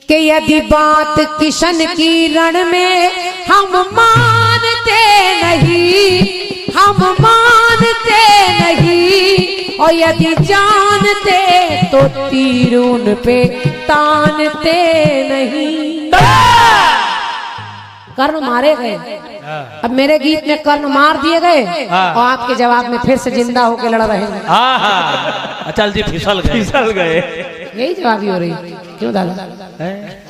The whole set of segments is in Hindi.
कि यदि बात किशन की रण में हम मानते नहीं, हम मानते नहीं, और यदि जानते तो तीर उन पे तानते नहीं। कर्ण मारे गए, अब मेरे गीत में कर्ण मार दिए गए और आपके जवाब में फिर से जिंदा होके लड़ रहे हैं। चल जी फिसल गए यही जवाब ही हो रही। क्यों दादा?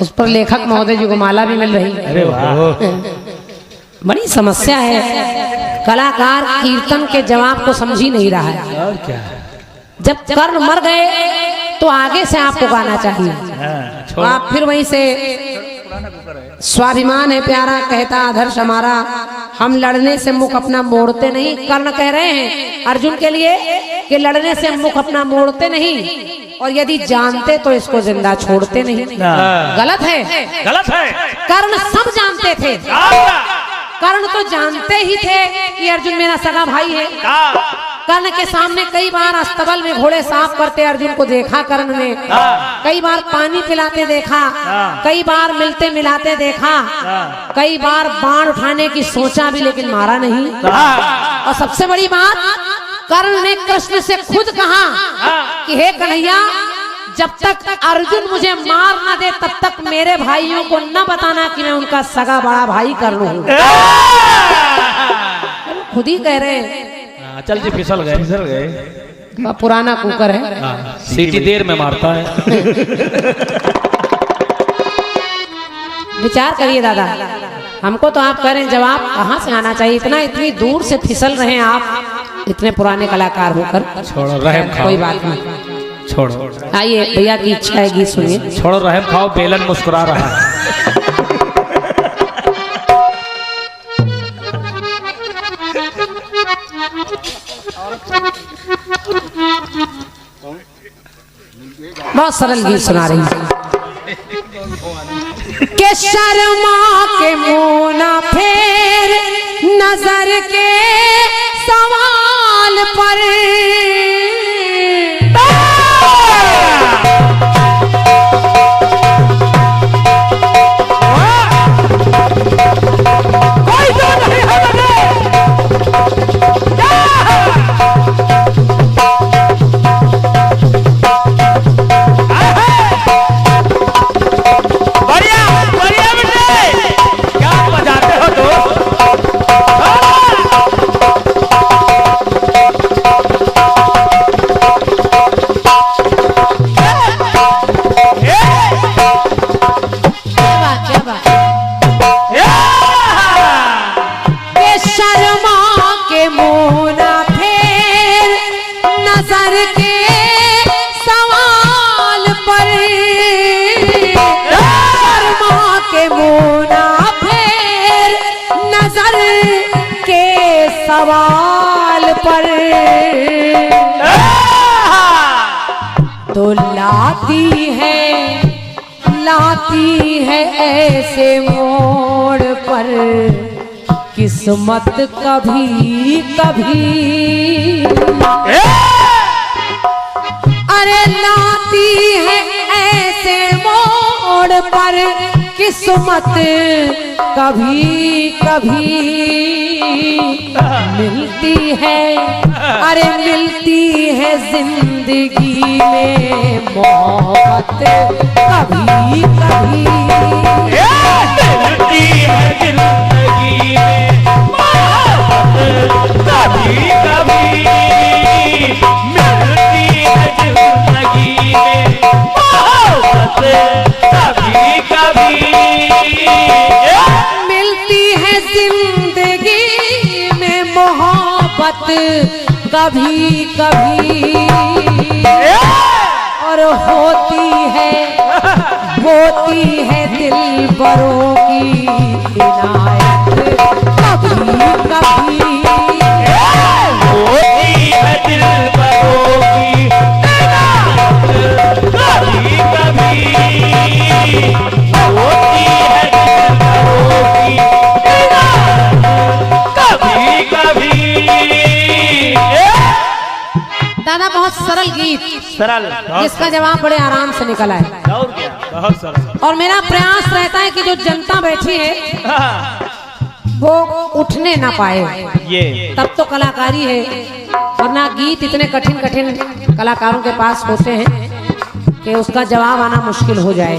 उस पर लेखक महोदय जी को माला भी मिल रही। अरे वाह, बड़ी समस्या है, कलाकार कीर्तन के जवाब को समझ ही नहीं रहा है। और क्या? जब कर्ण मर गए तो आगे से आपको गाना चाहिए। तो आप फिर वहीं से स्वाभिमान है प्यारा कहता आदर्श हमारा, हम लड़ने से मुख अपना मोड़ते नहीं। कर्ण कह रहे हैं अर्जुन के लिए कि लड़ने से मुख अपना मोड़ते नहीं, और यदि जानते तो इसको जिंदा छोड़ते नहीं। गलत है, गलत है। कर्ण सब जानते थे, कर्ण तो जानते ही थे कि अर्जुन मेरा सगा भाई है। कर्ण के सामने कई बार अस्तबल में घोड़े साफ करते अर्जुन को देखा कर्ण ने, कई बार पानी पिलाते देखा, कई बार मिलते मिलाते देखा, कई बार बाण उठाने की सोचा भी लेकिन मारा नहीं। और सबसे बड़ी बात, कर्ण ने कृष्ण से खुद कहा कि हे कन्हैया, जब तक अर्जुन मुझे मार न दे तब तक मेरे भाइयों को न बताना कि मैं उनका सगा बड़ा भाई कर्ण हूँ। खुद ही कह रहे हैं। चल जी फिसल गए। पुराना कुकर है, सीटी देर में मारता है। विचार करिए दादा, हमको तो आप कह रहे हैं जवाब कहाँ से आना चाहिए, इतनी दूर से फिसल रहे हैं आप, इतने पुराने कलाकार होकर। छोड़ो रहम खाओ, कोई बात नहीं, छोड़ो। आइए भैया की इच्छा है गीत सुनिए। छोड़ो रहम खाओ, बेलन मुस्कुरा रहा है। बहुत सरल गीत सुना रही है के शर्मा के मुंह ना फेर नजर के सवाल पर, सवाल पर तो लाती है ऐसे मोड़ पर किस्मत कभी कभी, अरे लाती है ऐसे मोड़ पर किस्मत कभी कभी मिलती है, अरे मिलती है जिंदगी में मोहब्बत कभी कभी, मिलती है जिंदगी में मोहब्बत कभी कभी, मिलती है जिंदगी में मोहब्बत कभी कभी, मिलती है जिंदगी में मोहब्बत कभी कभी, और होती है दिल बरों की इनायत कभी कभी, होती है दिल बरों की इनायत कभी कभी, होती है दिल बरों की इनायत कभी कभी। दादा बहुत सरल गीत, सरल, जिसका जवाब बड़े आराम से निकला है। बहुत सारा। और मेरा प्रयास रहता है कि जो जनता बैठी है वो उठने ना पाए, ये तब तो कलाकारी है। वरना गीत इतने कठिन कठिन कलाकारों के पास होते हैं कि उसका जवाब आना मुश्किल हो जाए।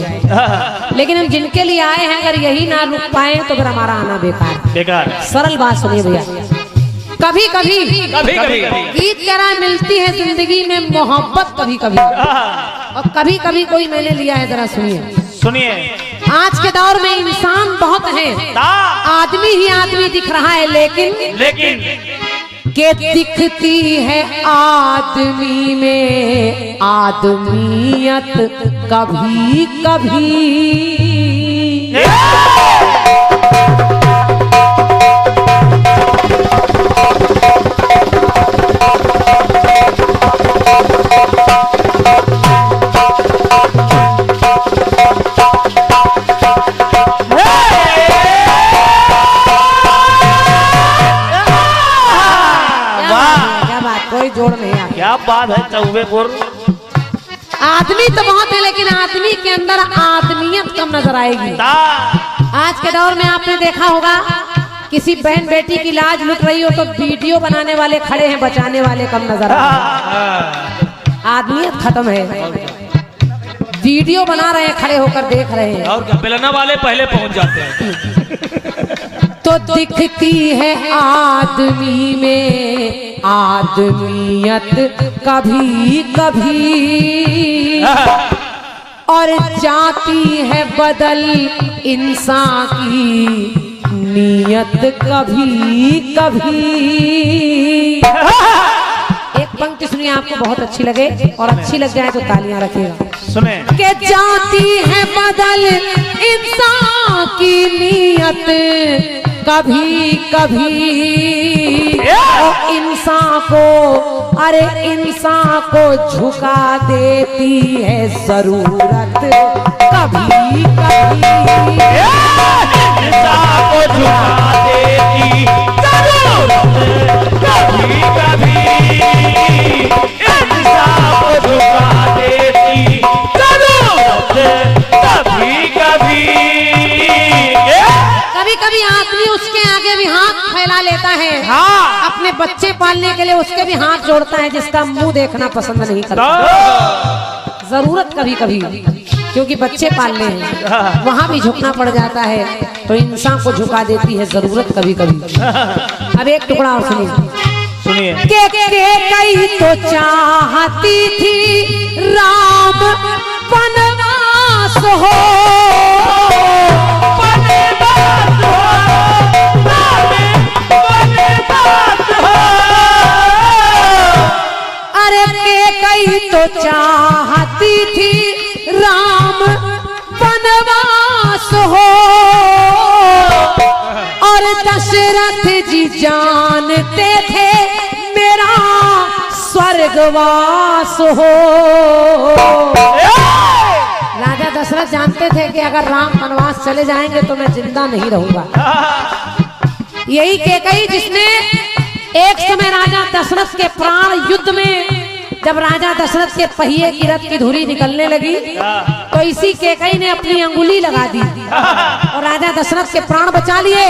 लेकिन हम जिनके लिए आए हैं अगर यही ना रुक पाए तो फिर हमारा आना बेकार। सरल बात सुनिए भैया, कभी कभी गीत कह रहा है मिलती है जिंदगी में मोहब्बत, कभी कभी और कभी कभी कोई मैंने लिया है। जरा सुनिए, आज के दौर में इंसान बहुत है, आदमी ही आदमी दिख रहा है, लेकिन के दिखती है आदमी में आदमियत कभी कभी। क्या बात है चौबेपुर। आदमी तो बहुत है लेकिन आदमी के अंदर आदमियत कम नजर आएगी। आज के दौर में आपने देखा होगा किसी बहन बेटी की लाज लुट रही हो तो वीडियो बनाने वाले खड़े हैं, बचाने वाले कम नजर आए। आदमियत खत्म है, वीडियो बना रहे हैं, खड़े होकर देख रहे हैं और क्या बेलना वाले पहले पहुंच जाते हैं। तो दिखती है आदमी में आदमियत कभी कभी और जाती है बदल इंसान की नीयत कभी कभी। एक पंक्ति सुनिए, आपको बहुत अच्छी लगे और अच्छी लग जाए तो तालियां रखिएगा। सुने के जाती है बदल इंसान की नीयत कभी कभी और इंसान को झुका देती है जरूरत कभी कभी। इंसान को झुका देती जरूरत कभी कभी। इंसान को झुका देती जरूरत कभी कभी। कभी कभी आदमी उसके आगे भी हाथ फैला लेता है, अपने बच्चे पालने के लिए उसके भी हाथ जोड़ता है जिसका मुंह देखना पसंद नहीं करता। जरूरत कभी कभी, क्योंकि बच्चे पालने हैं वहां भी झुकना पड़ जाता है, तो इंसान को झुका देती है जरूरत कभी कभी। अब एक टुकड़ा और सुनिए। के कई तो चाहती थी राम वनवास हो, अरे के कई तो चाहती थी राम वनवास हो और दशरथ जी जानते थे मेरा स्वर्गवास हो। राजा दशरथ जानते थे कि अगर राम वनवास चले जाएंगे तो मैं जिंदा नहीं रहूंगा। यही केकई जिसने एक समय राजा दशरथ के प्राण युद्ध में, जब राजा दशरथ के पहिए की रथ की धुरी निकलने लगी तो इसी केकई ने अपनी अंगुली लगा दी और राजा दशरथ के प्राण बचा लिए।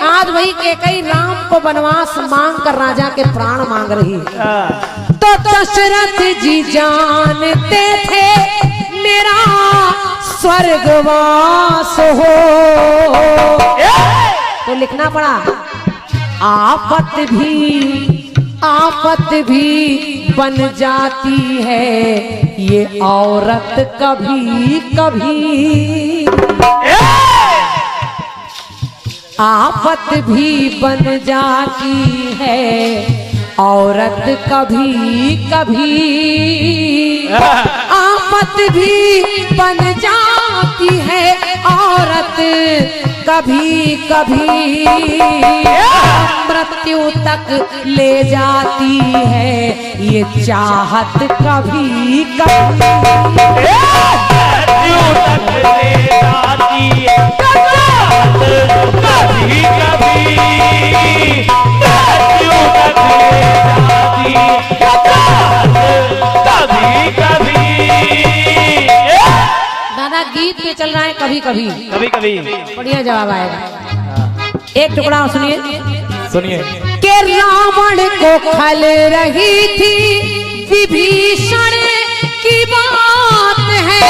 आज वही केकई राम को वनवास मांग कर राजा के प्राण मांग रही है। तो दशरथ जी जानते थे मेरा स्वर्गवास हो, तो लिखना पड़ा आफत भी बन जाती है ये औरत कभी कभी। आफत भी बन जाती है औरत कभी कभी। आफत भी बन जाती है औरत कभी कभी। मृत्यु तक ले जाती है ये चाहत कभी कभी। मृत्यु तक ले जाती है चाहत कभी कभी। मृत्यु तक ले जाती है चाहत कभी कभी। दादा गीत चल रहा है कभी कभी। कभी कभी बढ़िया जवाब आएगा। एक टुकड़ा और सुनिए। सुनिए। के रावण को खल रही थी विभीषण की बात है,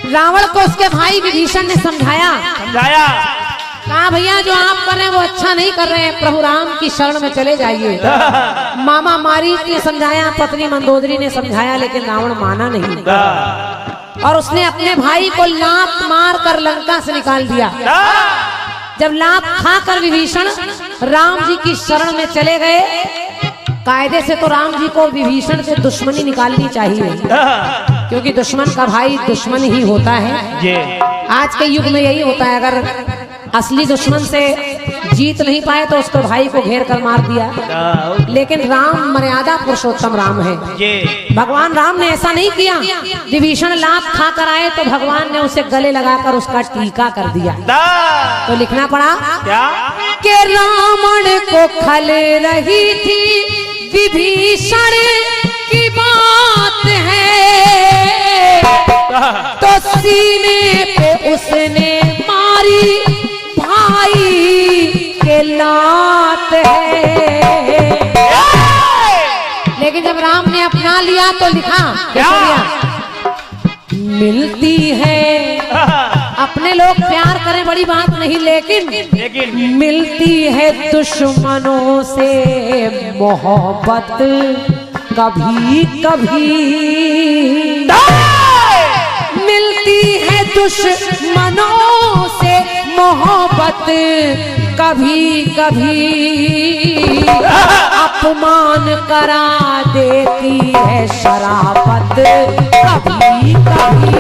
रावण को उसके भाई विभीषण ने समझाया। कहा भैया जो आप कर रहे हैं वो अच्छा नहीं कर रहे हैं, प्रभु राम की शरण में चले जाइए। मामा मारीच ने समझाया, पत्नी मंदोदरी ने समझाया, लेकिन रावण माना नहीं और उसने अपने भाई को लात मार कर लंका से निकाल दिया। जब लात खाकर विभीषण राम जी की शरण में चले गए, कायदे से तो राम जी को विभीषण से दुश्मनी निकालनी चाहिए, क्योंकि दुश्मन का भाई दुश्मन ही होता है। आज के युग में यही होता है, अगर असली दुश्मन से जीत नहीं पाए तो उसको भाई को घेर कर मार दिया। लेकिन राम मर्यादा पुरुषोत्तम राम है। भगवान राम ने ऐसा नहीं किया। विभीषण लात खा कर आए तो भगवान ने उसे गले लगाकर उसका टीका कर दिया। तो लिखना पड़ा क्या कि रावण को खल रही थी विभीषण की बात है, तो सीने पे उसने मारी भाई के लात है। लेकिन जब राम ने अपना लिया तो लिखा क्या? मिलती है, अपने लोग प्यार करें बड़ी बात नहीं, लेकिन मिलती है दुश्मनों से मोहब्बत कभी कभी, मिलती है दुश्मनों से मोहब्बत कभी कभी, अपमान करा देती है शराफत कभी कभी,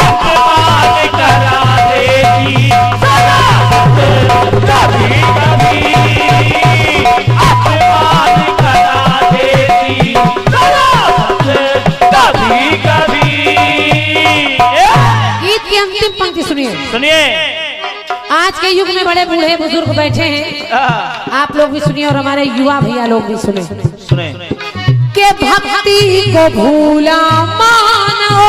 अपमान करा देती शराफत कभी कभी, अपमान करा देती शराफत कभी कभी। गीत की अंतिम पंक्ति सुनिए। सुनिए। आज के युग में बड़े बूढ़े बुजुर्ग बैठे हैं, आप लोग भी सुनिए और हमारे युवा भैया लोग भी सुने। सुने के भक्ति को भूला मानो,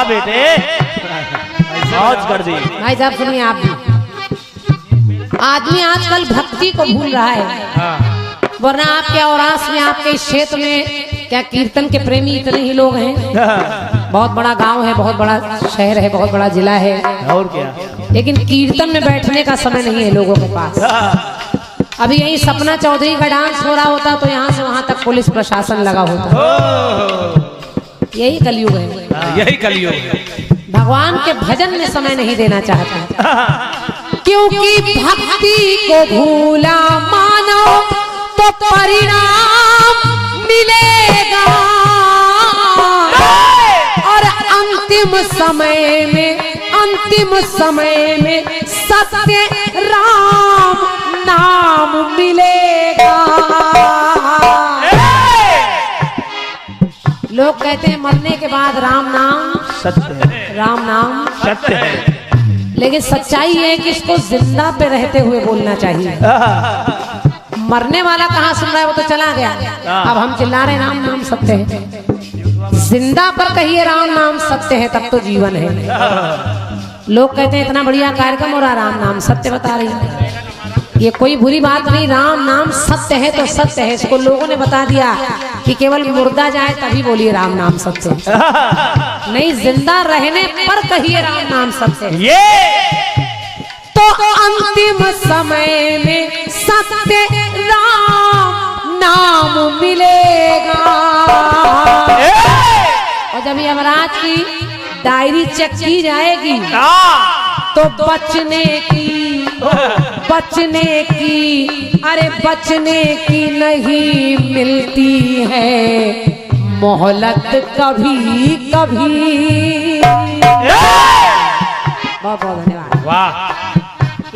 बेटे मौज कर दी। भाई साहब सुनिए, आप भी, आदमी आजकल भक्ति को भूल रहा है। वरना आपके औरास में, आपके इस क्षेत्र में क्या कीर्तन के प्रेमी इतने ही लोग हैं। बहुत बड़ा गांव है, बहुत बड़ा शहर है, बहुत बड़ा जिला है, और क्या, लेकिन कीर्तन में बैठने का समय नहीं है लोगों के पास। अभी यही सपना चौधरी का डांस हो रहा होता तो यहाँ से वहां तक पुलिस प्रशासन लगा होता। यही कलयुग है, यही कलयुग है। भगवान के भजन में समय नहीं देना चाहता, क्योंकि भक्ति को भूला मानो तो परिणाम मिलेगा, और अंतिम समय में सत्य राम नाम मिलेगा। लोग कहते हैं मरने के बाद राम नाम सत्य है, राम नाम सत्य है, लेकिन सच्चाई है कि इसको जिंदा पे रहते हुए बोलना चाहिए। मरने वाला कहाँ सुन रहा है, वो तो चला गया। अब हम चिल्ला रहे राम नाम सत्य है, जिंदा पर कहिए राम नाम सत्य है, तब तो जीवन है। लोग कहते हैं इतना बढ़िया कार्यक्रम हो रहा, राम नाम सत्य बता रही है। ये कोई बुरी बात नहीं, राम नाम सत्य है तो सत्य है। इसको लोगों ने बता दिया कि केवल मुर्दा जाए तभी बोलिए राम नाम सत्य है, नहीं जिंदा रहने पर कहिए राम नाम सत्य है। ये तो अंतिम समय में सत्य राम नाम मिलेगा। और जब यमराज की डायरी चेक की जाएगी तो बचने की बचने की, अरे बचने की नहीं मिलती है मोहलत कभी कभी। बहुत बहुत धन्यवाद। वाह।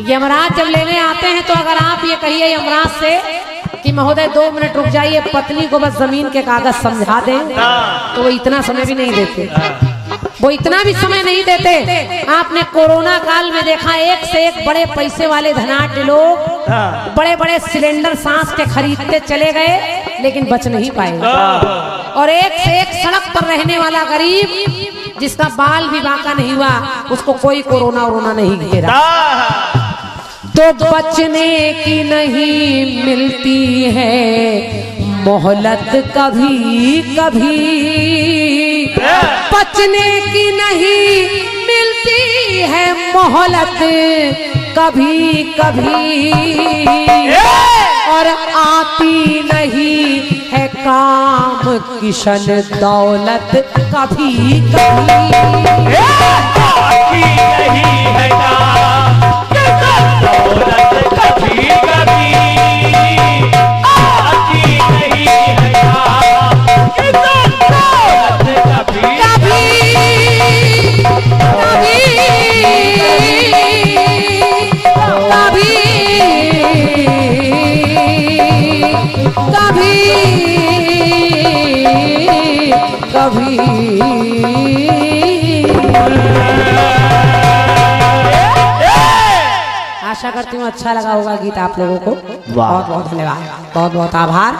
यमराज जब लेने आते हैं तो अगर आप ये कहिए यमराज से कि महोदय 2 मिनट रुक जाइए, पत्नी को बस जमीन के कागज समझा दें, तो वो इतना समय भी नहीं देते, वो इतना भी समय नहीं देते। आपने कोरोना काल में देखा, एक से एक बड़े पैसे वाले धनाढ्य लोग बड़े बड़े सिलेंडर सांस के खरीदते चले गए, लेकिन बच नहीं पाए। और एक से एक सड़क पर रहने वाला गरीब जिसका बाल भी बांका नहीं हुआ, उसको कोई कोरोना नहीं घेरा। तो बचने की नहीं मिलती है मोहलत कभी कभी, बचने की नहीं मिलती है मोहलत कभी कभी, और आती नहीं है काम किशन दौलत कभी कभी। आती नहीं है काम दौलत कभी कभी, आती नहीं है काम दौलत कभी कभी आशा करती हूँ अच्छा लगा होगा गीत आप लोगों को। बहुत बहुत धन्यवाद, बहुत बहुत आभार।